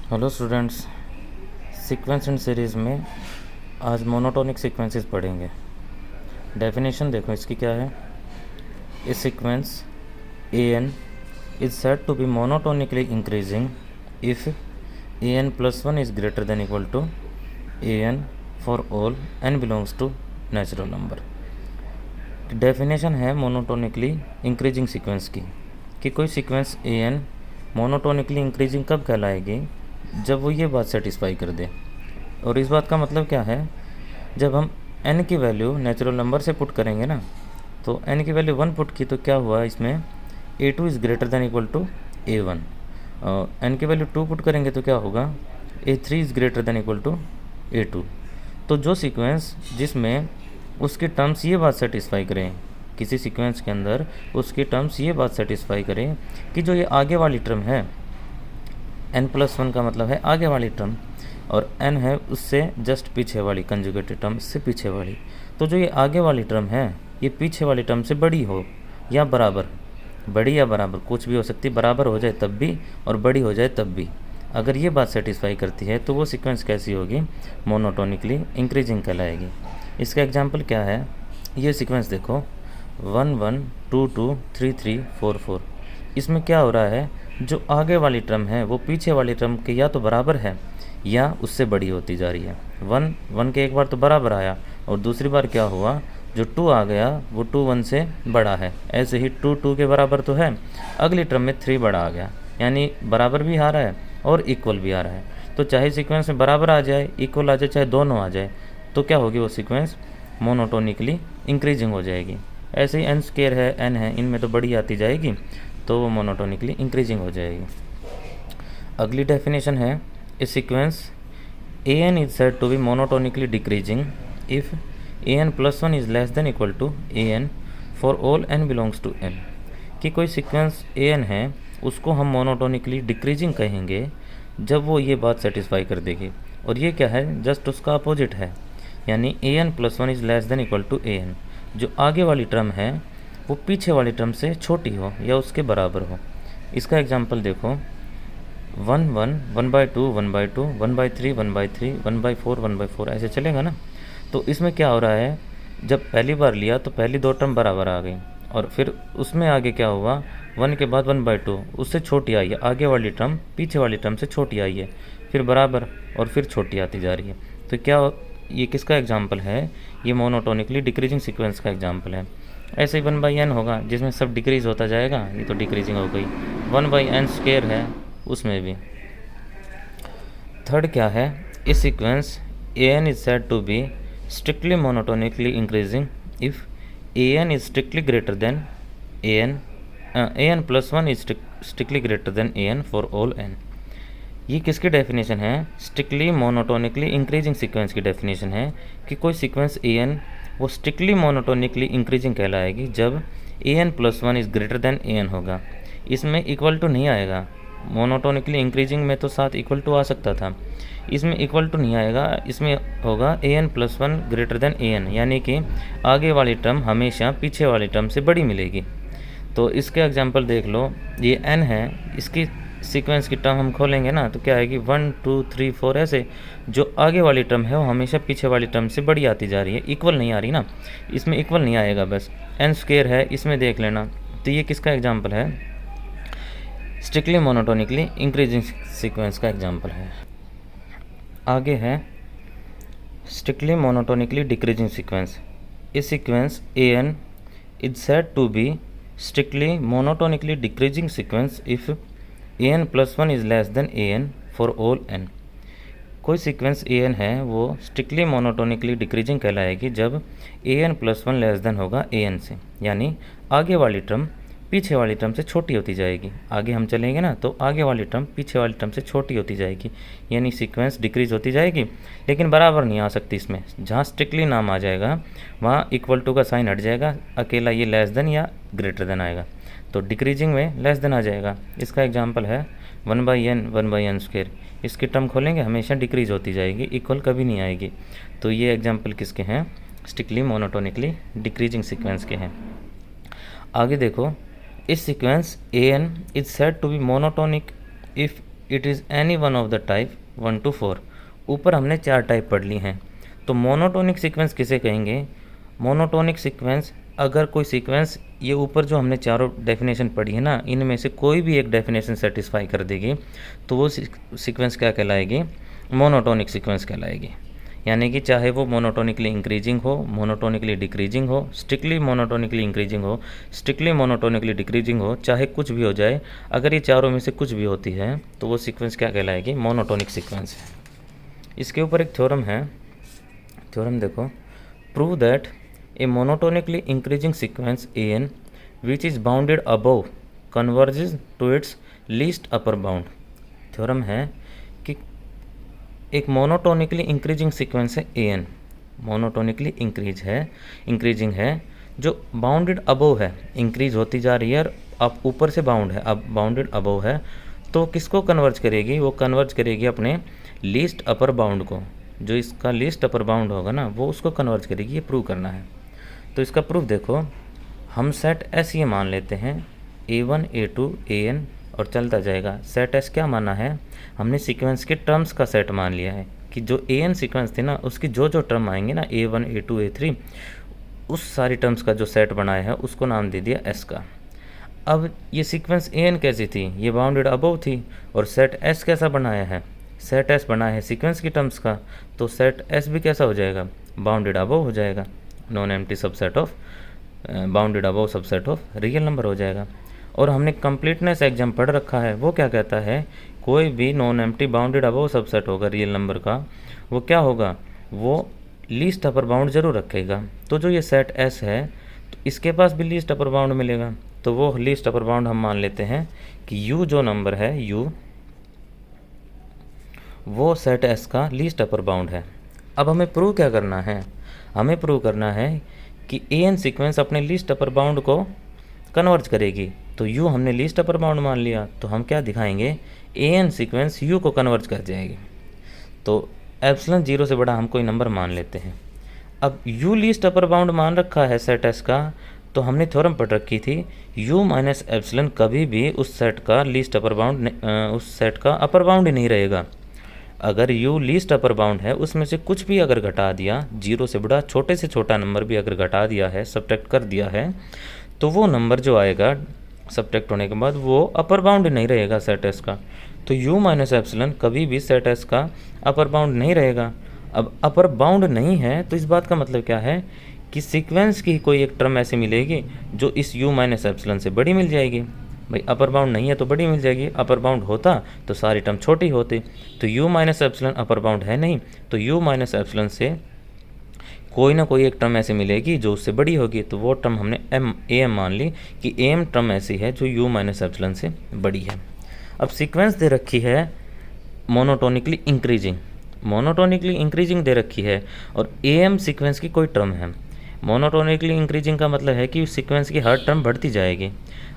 Hello students, sequence and series में आज monotonic sequences पढ़ेंगे। डेफिनेशन देखो इसकी क्या है। A sequence a n is said to be monotonically increasing if a n plus one is greater than equal to a n for all n belongs to natural number. Definition है monotonically increasing sequence की कि कोई sequence a n monotonically increasing कब कहलाएगी, जब वो ये बात सेटिस्फाई कर दे। और इस बात का मतलब क्या है, जब हम n की वैल्यू नेचुरल नंबर से पुट करेंगे ना, तो n की वैल्यू 1 पुट की तो क्या हुआ, इसमें a2 is greater than equal to a1। और n की वैल्यू 2 पुट करेंगे तो क्या होगा, a3 is greater than equal to a2। तो जो सीक्वेंस जिसमें उसके टर्म्स ये बात सेटिस्फाई करें, किसी सीक्वेंस के अंदर उसकी टर्म्स ये बात सेटिस्फाई करें कि जो ये आगे वाली टर्म है, n+1 का मतलब है आगे वाली टर्म, और n है उससे जस्ट पीछे वाली कंजुगेटेड टर्म, इससे पीछे वाली। तो जो ये आगे वाली टर्म है ये पीछे वाली टर्म से बड़ी हो या बराबर, बड़ी या बराबर कुछ भी हो सकती, बराबर हो जाए तब भी और बड़ी हो जाए तब भी, अगर ये बात सेटिस्फाई करती है तो वो सीक्वेंस कैसी होगी, मोनोटोनिकली इंक्रीजिंग कहलाएगी। इसका एग्जाम्पल क्या है, ये सीक्वेंस देखो 1 1 2 2 3 3 4 4। इसमें क्या हो रहा है, जो आगे वाली टर्म है वो पीछे वाली टर्म के या तो बराबर है या उससे बड़ी होती जा रही है। 1 1 के एक बार तो बराबर आया और दूसरी बार क्या हुआ, जो 2 आ गया वो 2 1 से बड़ा है। ऐसे ही 2 2 के बराबर तो है, अगली टर्म में 3 बड़ा आ गया, यानी बराबर भी आ रहा है और इक्वल भी आ रहा है। तो चाहे सीक्वेंस में बराबर आ जाए, इक्वल आ जाए, चाहे दोनों आ जाए, तो क्या होगी वो सीक्वेंस मोनोटोनिकली इंक्रीजिंग हो जाएगी। ऐसे ही n स्क्वायर है, n है, इनमें तो बड़ी आती जाएगी तो वो मोनोटोनिकली इंक्रीजिंग हो जाएगी। अगली डेफिनेशन है, a sequence a n is said to be monotonically decreasing if a n plus one is less than equal to a n for all n belongs to n. कि कोई sequence a n है उसको हम monotonically decreasing कहेंगे जब वो ये बात सेटिस्फाई कर देगी। और ये क्या है, जस्ट उसका अपोजिट है, यानी a n plus one is less than equal to a n. जो आगे वाली टर्म है वो पीछे वाली टर्म से छोटी हो या उसके बराबर हो। इसका एग्जांपल देखो 1 1 1/2 1/2 1/3 1/3 1/4 1/4, ऐसे चलेगा ना। तो इसमें क्या हो रहा है, जब पहली बार लिया तो पहली दो टर्म बराबर आ गई और फिर उसमें आगे क्या हुआ, 1 के बाद 1/2 उससे छोटी आई है, आगे वाली टर्म पीछे वाली टर्म से छोटी आई है, फिर बराबर और फिर छोटी आती जा रही है। तो क्या, ये किसका एग्जाम्पल है, ये मोनोटोनिकली डिक्रीजिंग सीक्वेंस का एग्जाम्पल है। ऐसे ही 1/n होगा जिसमें सब डिक्रीज होता जाएगा, ये तो डिक्रीजिंग हो गई। 1/n² है उसमें भी। थर्ड क्या है, इस sequence a n is said to be strictly monotonically increasing if a n is strictly greater than a n plus one is strictly greater than a n for all n. ये किसकी definition है, strictly monotonically increasing sequence की definition है कि कोई sequence a n वो strictly monotonically increasing कहलाएगी जब a n plus one is greater than a n होगा। इसमें इक्वल टू नहीं आएगा, मोनोटोनिकली इंक्रीजिंग में तो साथ इक्वल टू आ सकता था, इसमें इक्वल टू नहीं आएगा, इसमें होगा a n plus one greater than a n, यानी कि आगे वाली टर्म हमेशा पीछे वाली टर्म से बड़ी मिलेगी। तो इसके एग्जाम्पल देख लो, ये n है, इसकी सीक्वेंस की टर्म हम खोलेंगे ना तो क्या आएगी 1 2 3 4, ऐसे जो आगे वाली टर्म है वो हमेशा पीछे वाली टर्म से बड़ी आती जा रही है, इक्वल नहीं आ रही ना, इसमें इक्वल नहीं आएगा। बस n² है, इसमें देख लेना। तो ये किसका एग्जाम्पल है, स्ट्रिक्टली मोनोटोनिकली इंक्रीजिंग सीक्वेंस का एग्जाम्पल है। आगे है स्ट्रिक्टली मोनोटोनिकली डिक्रीजिंग सीक्वेंस। इस sequence a n is said to be strictly monotonically decreasing sequence if a n plus one is less than a n for all n. कोई sequence a n है वो strictly monotonically decreasing कहलाएगी जब a n plus one less than होगा a N से, यानी आगे वाली टर्म पीछे वाली टर्म से छोटी होती जाएगी। आगे हम चलेंगे ना तो आगे वाली टर्म पीछे वाली टर्म से छोटी होती जाएगी, यानी सीक्वेंस डिक्रीज होती जाएगी, लेकिन बराबर नहीं आ सकती। इसमें जहाँ स्ट्रिक्टली नाम आ जाएगा वहाँ इक्वल टू का साइन हट जाएगा, अकेला ये लेस देन या ग्रेटर देन आएगा, तो डिक्रीजिंग में लेस देन आ जाएगा। इसका एग्जाम्पल है 1/n 1/n²। इसकी टर्म खोलेंगे हमेशा डिक्रीज होती जाएगी, इक्वल कभी नहीं आएगी। तो ये एग्जाम्पल किसके हैं, स्ट्रिक्टली मोनोटोनिकली डिक्रीजिंग सीक्वेंस के हैं। आगे देखो, इस sequence a n is said to be monotonic if it is any one of the type 1 to 4। ऊपर हमने 4 टाइप पढ़ ली हैं। तो मोनोटोनिक सीक्वेंस किसे कहेंगे? मोनोटोनिक सीक्वेंस, अगर कोई सीक्वेंस ये ऊपर जो हमने चारों डेफिनेशन पढ़ी है ना, इनमें से कोई भी एक डेफिनेशन सेटिस्फाई कर देगी तो वो सीक्वेंस क्या कहलाएगी? मोनोटोनिक सीक्वेंस कहलाएगी। यानी कि चाहे वो मोनोटोनिकली इंक्रीजिंग हो, मोनोटोनिकली डिक्रीजिंग हो, स्ट्रिक्टली मोनोटोनिकली इंक्रीजिंग हो, स्ट्रिक्टली मोनोटोनिकली डिक्रीजिंग हो, चाहे कुछ भी हो जाए, अगर ये चारों में से कुछ भी होती है तो वो सीक्वेंस क्या कहलाएगी? मोनोटोनिक सीक्वेंस है। इसके ऊपर एक थ्योरम है, थ्योरम देखो, prove that A monotonically increasing sequence an which is bounded above converges to its least upper bound। Theorem है कि एक मोनोटोनिकली इंक्रीजिंग सीक्वेंस है an, मोनोटोनिकली इंक्रीजिंग है जो बाउंडेड अबव है, इंक्रीज होती जा रही है और अब ऊपर से बाउंड है, अब बाउंडेड अबव है, तो किसको कन्वर्ज करेगी? वो कन्वर्ज करेगी अपने लीस्ट अपर बाउंड को। जो इसका लीस्ट अपर बाउंड होगा ना, वो उसको कन्वर्ज करेगी। ये प्रूव करना है। तो इसका प्रूफ देखो, हम सेट एस ये मान लेते हैं, a1 a2 an और चलता जाएगा। सेट एस क्या माना है? हमने सीक्वेंस के टर्म्स का सेट मान लिया है कि जो an सीक्वेंस थी ना, उसकी जो जो टर्म आएंगे ना, a1 a2 a3, उस सारी टर्म्स का जो सेट बनाया है उसको नाम दे दिया s का। अब ये सीक्वेंस an कैसी थी? ये बाउंडेड अबव थी। और सेट s कैसा बनाया है? सेट s बनाया है सीक्वेंस की टर्म्स का, तो सेट s भी कैसा हो जाएगा? बाउंडेड अबव हो जाएगा। Non empty subset of bounded above subset of real number हो जाएगा। और हमने कंप्लीटनेस एग्जाम पढ़ रखा है, वो क्या कहता है? कोई भी non empty bounded above subset होगा रियल नंबर का, वो क्या होगा? वो लीस्ट अपर बाउंड जरूर रखेगा। तो जो ये सेट एस है, तो इसके पास भी लीस्ट अपर बाउंड मिलेगा। तो वो लीस्ट अपर बाउंड हम मान लेते हैं कि u जो नंबर है, u वो सेट एस का लीस्ट अपर बाउंड है। अब हमें प्रूव क्या करना है? हमें प्रूव करना है कि an सीक्वेंस अपने लीस्ट अपर बाउंड को कन्वर्ज करेगी। तो u हमने लीस्ट अपर बाउंड मान लिया, तो हम क्या दिखाएंगे? an सीक्वेंस u को कन्वर्ज कर जाएगी। तो एप्सिलॉन 0 से बड़ा हम कोई नंबर मान लेते हैं। अब u लीस्ट अपर बाउंड मान रखा है सेट s का, तो हमने थ्योरम पढ़ रखी थी, u माइनस एप्सिलॉन कभी भी उस सेट का लीस्ट अपर बाउंड, उस सेट का अपर बाउंड ही नहीं रहेगा। अगर u लीस्ट अपर बाउंड है, उसमें से कुछ भी अगर घटा दिया, 0 से बड़ा छोटे से छोटा नंबर भी अगर घटा दिया है, सब्ट्रैक्ट कर दिया है, तो वो नंबर जो आएगा सब्ट्रैक्ट होने के बाद वो अपर बाउंड नहीं रहेगा सेट एस का। तो u माइनस एप्सिलॉन कभी भी सेट एस का अपर बाउंड नहीं रहेगा। अब अपर बाउंड नहीं है तो इस बात का मतलब क्या है कि सीक्वेंस की कोई एक टर्म ऐसी मिलेगी जो इस u माइनस एप्सिलॉन से बड़ी मिल जाएगी। भाई अपर बाउंड नहीं है तो बड़ी मिल जाएगी, अपर बाउंड होता तो सारी टर्म छोटी होती। तो u minus epsilon upper bound है नहीं, तो u माइनस एप्सिलॉन से कोई ना कोई एक टर्म ऐसी मिलेगी जो उससे बड़ी होगी। तो वो टर्म हमने am मान ली कि am टर्म ऐसी है जो u माइनस एप्सिलॉन से बड़ी है। अब सीक्वेंस दे रखी है मोनोटोनिकली इंक्रीजिंग दे रखी है और am सीक्वेंस की कोई टर्म है। मोनोटोनिकली इंक्रीजिंग का मतलब है कि सीक्वेंस की हर टर्म बढ़ती जाएगी।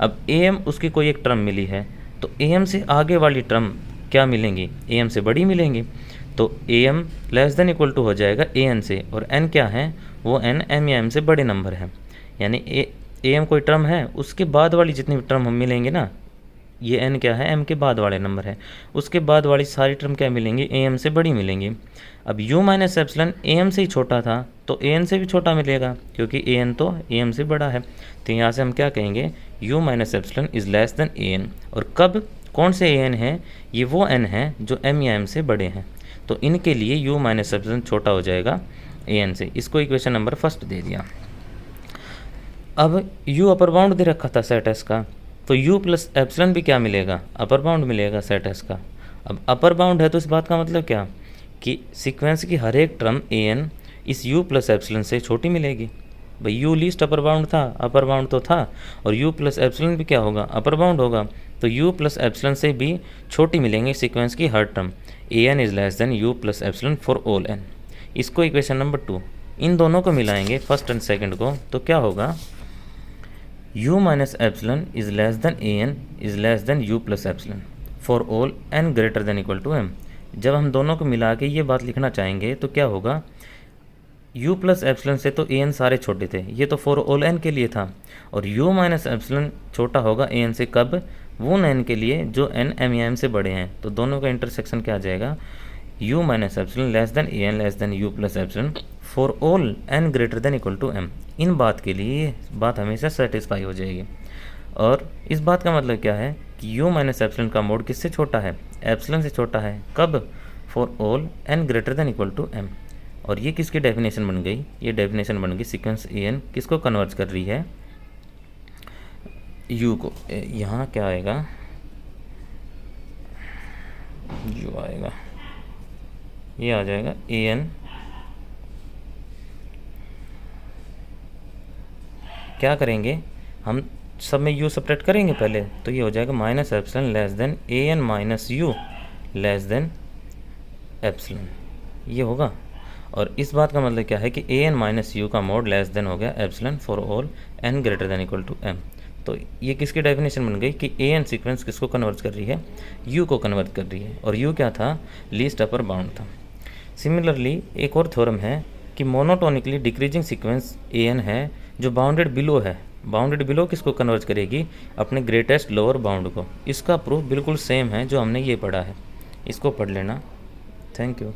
अब am उसकी कोई एक टर्म मिली है, तो am से आगे वाली टर्म क्या मिलेंगी? am से बड़ी मिलेंगी। तो am less than equal to हो जाएगा an से, और n क्या है? वो n m या m से बड़े नंबर है। यानी am कोई टर्म है, उसके बाद वाली जितनी भी टर्म हम मिलेंगे ना, ये n क्या है? m के बाद वाले नंबर है, उसके बाद वाली सारी टर्म क्या मिलेंगी? am से बड़ी मिलेंगी। अब u माइनस एप्सिलॉन am से ही छोटा था, तो an से भी छोटा मिलेगा, क्योंकि an तो am से बड़ा है। तो यहाँ से हम क्या कहेंगे? u minus epsilon is less than an। और कब कौन से an है? ये वो n है जो m या m से बड़े हैं। तो इनके लिए u माइनस एप्सिलॉन छोटा हो जाएगा an से। इसको इक्वेशन नंबर फर्स्ट दे दिया। अब u अपर बाउंड दे रखा था सेट s का, तो u प्लस एप्सिलॉन भी क्या मिलेगा? अपर बाउंड मिलेगा सेट s का। अब अपर बाउंड है तो इस बात का मतलब क्या कि सीक्वेंस की हर एक टर्म an इस u प्लस एप्सिलॉन से छोटी मिलेगी। भाई u लीस्ट अपर बाउंड था, अपर बाउंड तो था, और u प्लस एप्सिलॉन भी क्या होगा? अपर बाउंड होगा। तो u प्लस एप्सिलॉन से भी छोटी मिलेंगी सीक्वेंस की हर term. an is less than u plus epsilon for all n। इसको इक्वेशन नंबर 2, इन दोनों को मिलाएंगे फर्स्ट एंड सेकंड को, तो क्या होगा? u minus epsilon is less than an is less than u plus epsilon for all n greater than equal to m। जब हम दोनों को मिला के ये बात लिखना चाहेंगे तो क्या होगा? u प्लस एप्सिलॉन से तो an सारे छोटे थे, ये तो फॉर ऑल n के लिए था, और u माइनस एप्सिलॉन छोटा होगा an से कब? वो n के लिए जो n m या m से बड़े हैं, तो दोनों का इंटरसेक्शन क्या आ जाएगा, u minus epsilon less than a n less than u plus epsilon for all n greater than equal to m। इन बात के लिए ये बात हमेशा सेटिस्फाई हो जाएगी। और इस बात का मतलब क्या है कि u माइनस एप्सिलॉन का मोड किससे छोटा है, एप्सिलॉन से छोटा है। कब, for all n greater than equal to m। और ये किसकी डेफिनेशन बन गई, ये डेफिनेशन बन गई सीक्वेंस an किसको कन्वर्ट कर रही है, u को। यहाँ क्या आएगा, u आएगा, ये आ जाएगा an, क्या करेंगे हम, सब में u सब्ट्रैक्ट करेंगे पहले, तो ये हो जाएगा minus epsilon less than an minus u less than epsilon, ये होगा। और इस बात का मतलब क्या है कि an माइनस यू का मोड लेस देन हो गया epsilon for all n greater than equal to m। तो ये किसकी डेफिनेशन बन गई कि an सीक्वेंस किसको कन्वर्ट कर रही है, u को कन्वर्ट कर रही है। और u क्या था, लीस्ट अपर बाउंड था। सिमिलरली एक और थ्योरम है कि मोनोटोनिकली डिक्रीजिंग सीक्वेंस an है जो बाउंडेड बिलो है, बाउंडेड बिलो किसको कन्वर्ट करेगी, अपने ग्रेटेस्ट लोअर बाउंड को। इसका प्रूफ बिल्कुल सेम है जो हमने ये पढ़ा है, इसको पढ़ लेना। Thank you.